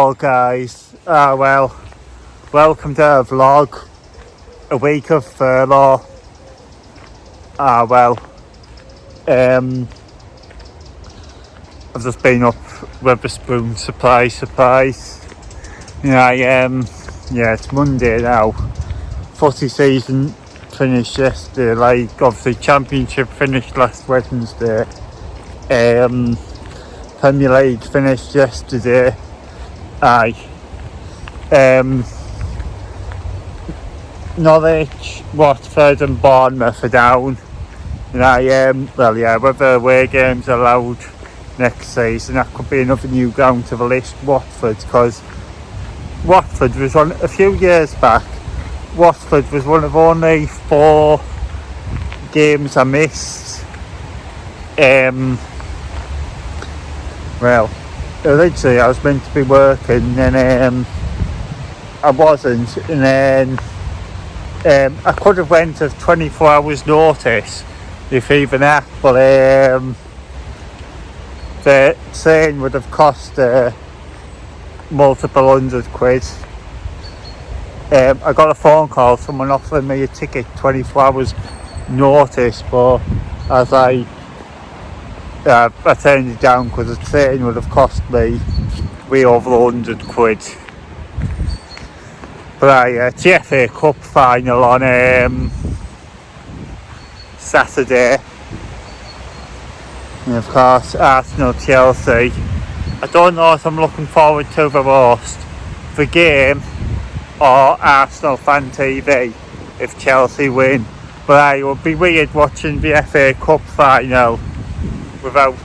Hello guys, welcome to a vlog, a week of furlough. I've just been up with a spoon, surprise. It's Monday now. Footy season finished yesterday, obviously championship finished last Wednesday. Premier League finished yesterday. Norwich, Watford and Bournemouth are down. Whether away games are allowed next season, that could be another new ground to the list, Watford, because Watford was a few years back, Watford was one of only 4 games I missed. Originally I was meant to be working and I wasn't, and then I could have went of 24 hours notice, if even that, but the train would have cost multiple £100. I got a phone call, someone offering me a ticket 24 hours notice, but I turned it down because the train would have cost me way over £100. But it's the FA Cup final on Saturday, and of course Arsenal Chelsea. I don't know if I'm looking forward to the most, the game or Arsenal Fan TV if Chelsea win, but it would be weird watching the FA Cup final without,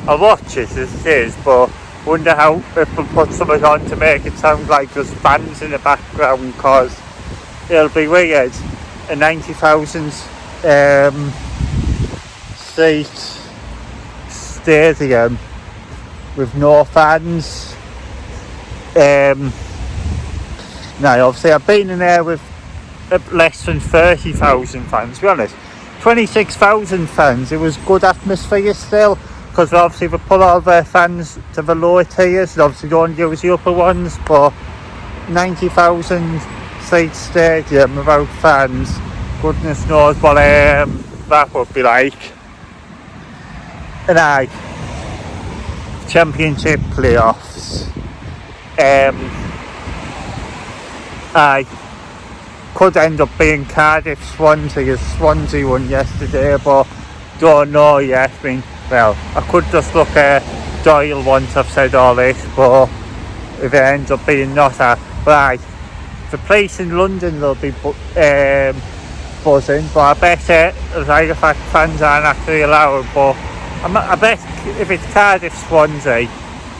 I'll watch it as it is, but wonder how if we put something on to make it sound like there's fans in the background, because it'll be weird, a 90,000 seat stadium with no fans. Now obviously I've been in there with less than 30,000 fans, to be honest. 26,000 fans, it was good atmosphere still, because obviously they put all their fans to the lower tiers and obviously don't use the upper ones, but 90,000 seat stadium without fans, goodness knows what that would be like. And championship playoffs, could end up being Cardiff Swansea, as Swansea won yesterday, but don't know yet. I could just look at Doyle once I've said all this, but if it ends up being not that, the place in London will be buzzing, but I bet the fact fans aren't actually allowed, but I bet if it's Cardiff Swansea,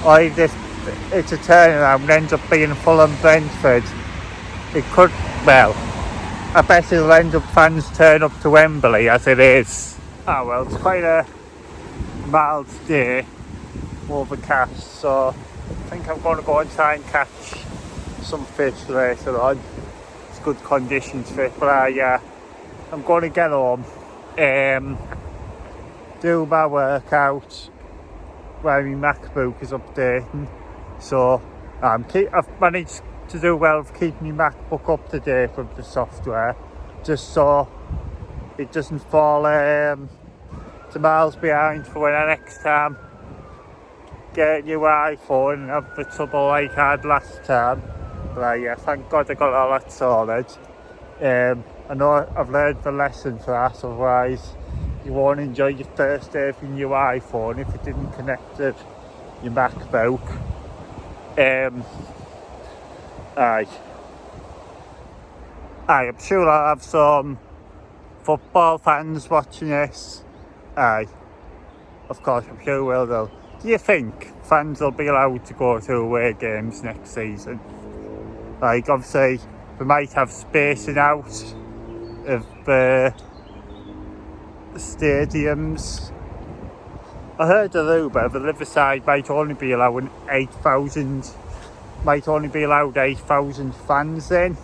or if it's a turnaround and ends up being Fulham Brentford, it could, I bet it'll end up fans turn up to Wembley as it is. It's quite a mild day, overcast, so I think I'm going to go and try and catch some fish later on. It's good conditions fish, but I'm going to get home, do my workout while my MacBook is updating, so I've managed to do well with keeping my MacBook up to date with the software, just so it doesn't fall to miles behind for when I next time get a new iPhone and have the trouble like I had last time. But thank God I got all that sorted. I know I've learned the lesson for that, otherwise you won't enjoy your first day of your new iPhone if it didn't connect to your MacBook. I'm sure I'll have some football fans watching this. Of course I'm sure will though. Do you think fans will be allowed to go to away games next season? Obviously we might have spacing out of stadiums. I heard a rumour the Riverside might only be allowed 8,000 fans in.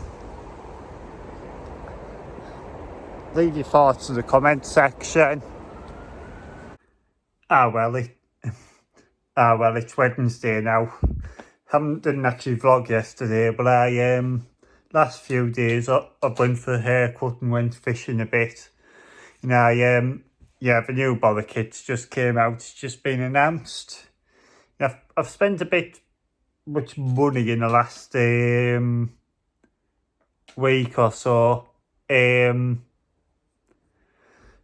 Leave your thoughts in the comment section. It's Wednesday now. didn't actually vlog yesterday, but I last few days I went for a haircut and went fishing a bit. And yeah, the new bother kit's just came out. It's just been announced. I've spent a bit much money in the last week or so.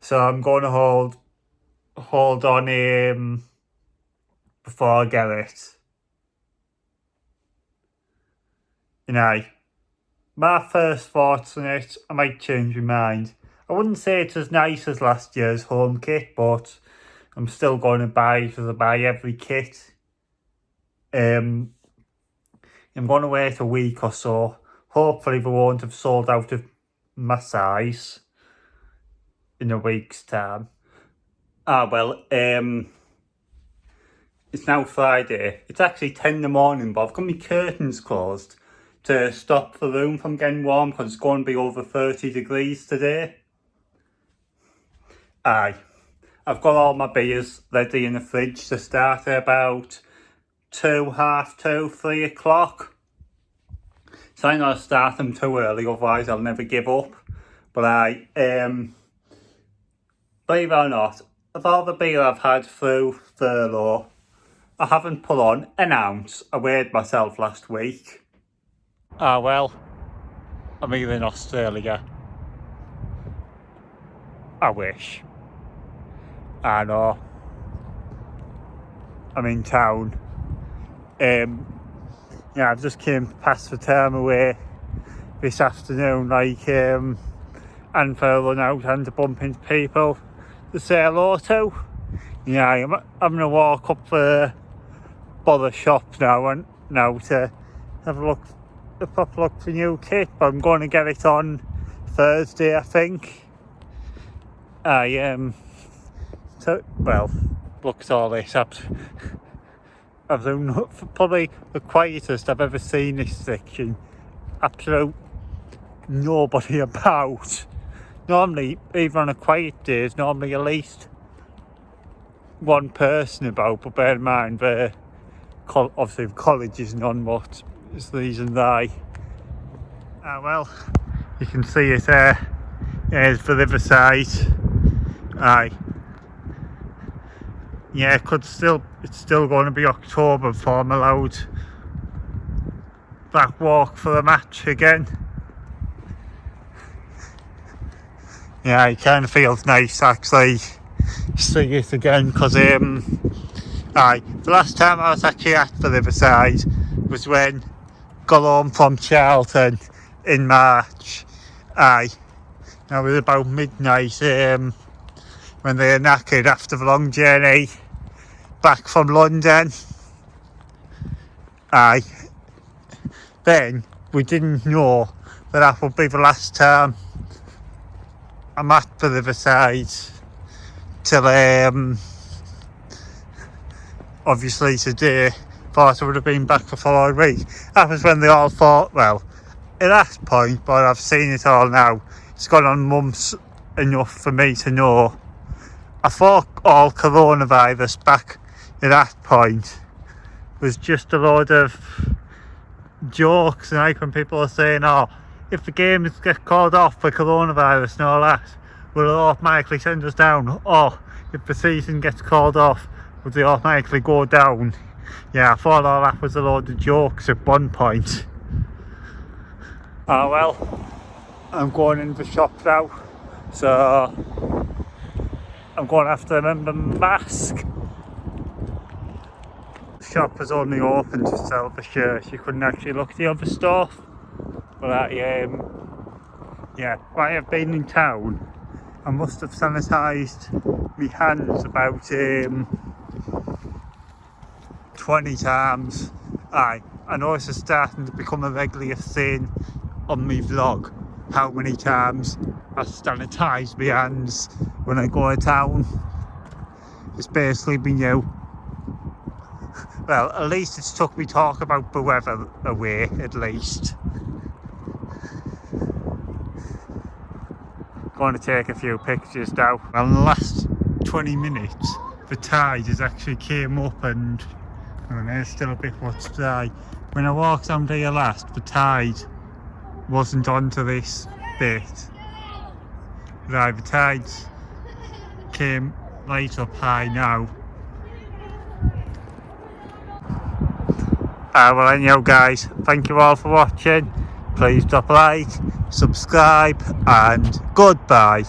So I'm going to hold on before I get it. My first thoughts on it, I might change my mind. I wouldn't say it's as nice as last year's home kit, but I'm still going to buy it as I buy every kit. I'm going to wait a week or so. Hopefully they won't have sold out of my size in a week's time. It's now Friday. It's actually 10 in the morning, but I've got my curtains closed to stop the room from getting warm because it's going to be over 30 degrees today. I've got all my beers ready in the fridge to start at about 2, 3 o'clock. So I know I start them too early, otherwise I'll never give up. But believe it or not, of all the beer I've had through furlough, I haven't put on an ounce. I weighed myself last week. Well, I'm here in Australia. I wish. I know. I'm in town. I've just came past the time away this afternoon, and for a run out and to bump into people to say hello to. I'm having a walk up the bother shop now to have a proper look for new kit, but I'm going to get it on Thursday, I think. Look at all this. I've done probably the quietest I've ever seen this section. Absolute nobody about. Normally, even on a quiet day, there's normally at least one person about, but bear in mind, obviously the college isn't on much. It's the reason why. You can see it there. Here's the riverside. It's still going to be October before I'm allowed back walk for the match again. It kind of feels nice actually see it again, because the last time I was actually at the riverside was when I got home from Charlton in March. It was about midnight when they were knackered after the long journey back from London. Then we didn't know that would be the last time I'm at the riverside till obviously today. Thought I would have been back the following week. That was when they all thought, well, at that point, but I've seen it all now. It's gone on months enough for me to know. I thought all coronavirus back at that point was just a load of jokes, and when people are saying, if the games get called off for coronavirus and all that, will it automatically send us down? Or if the season gets called off, would they automatically go down? I thought all that was a load of jokes at one point. I'm going in the shop now, so I'm going to have to remember mask. The shop was only open to sell the shirts. You couldn't actually look at the other stuff. But while I've been in town, I must have sanitised my hands about 20 times. I know this is starting to become a regular thing on my vlog, how many times I sanitise my hands when I go to town. It's basically been new. Well, at least it's took me talk about the weather away, at least. Going to take a few pictures now. Well, in the last 20 minutes, the tide has actually came up and And it's still a bit wet today. When I walked down here last, the tide wasn't onto this bit. Right, the tides came right up high now. Well anyhow guys, thank you all for watching. Please drop a like, subscribe and goodbye.